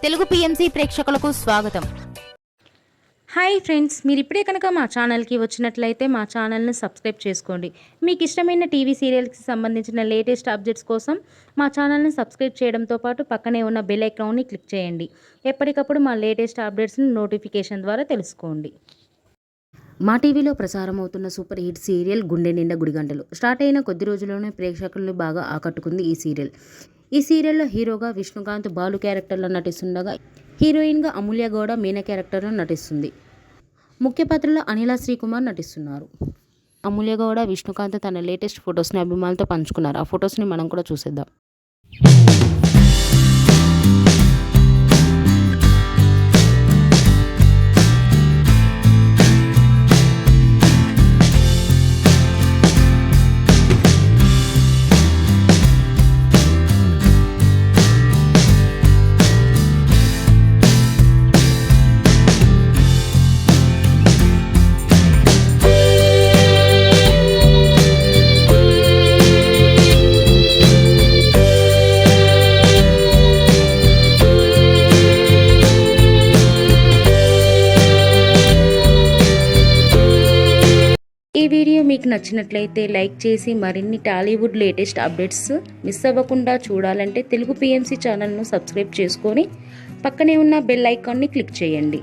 Telugu PMC ప్రేక్షకులకు స్వాగతం. Hi friends, మీరు ఇప్పుడే కనుక మా ఛానల్కి వచ్చినట్లయితే మా ఛానల్ని సబ్స్క్రైబ్ చేసుకోండి. మీకు ఇష్టమైన టీవీ సీరియల్స్కి సంబంధించిన లేటెస్ట్ అప్డేట్స్ కోసం మా ఛానల్ని సబ్స్క్రైబ్ చేయడంతో పాటు పక్కనే ఉన్న బెల్ ఐకాన్ని క్లిక్ చేయండి. ఎప్పటికప్పుడు మా లేటెస్ట్ అప్డేట్స్ని నోటిఫికేషన్ ద్వారా తెలుసుకోండి. మా టీవీలో ప్రసారం అవుతున్న సూపర్ హిట్ సీరియల్ గుండె నిండా గుడిగంటలు స్టార్ట్ అయిన కొద్ది రోజుల్లోనే ప్రేక్షకులను బాగా ఆకట్టుకుంది ఈ సీరియల్. ఈ సీరియల్లో హీరోగా విష్ణుకాంత్ బాలు క్యారెక్టర్లో నటిస్తుండగా హీరోయిన్గా అమూల్య గౌడ మీనా క్యారెక్టర్లో నటిస్తుంది. ముఖ్య పాత్రలో అనిలా శ్రీకుమార్ నటిస్తున్నారు. అమూల్య గౌడ విష్ణుకాంత్ తన లేటెస్ట్ ఫొటోస్ని అభిమానులతో పంచుకున్నారు. ఆ ఫొటోస్ని మనం కూడా చూసేద్దాం. ఈ వీడియో మీకు నచ్చినట్లయితే లైక్ చేసి మరిన్ని టాలీవుడ్ లేటెస్ట్ అప్డేట్స్ మిస్ అవ్వకుండా చూడాలంటే తెలుగు పిఎంసి ఛానల్ను సబ్స్క్రైబ్ చేసుకొని పక్కనే ఉన్న బెల్ ఐకాన్ని క్లిక్ చేయండి.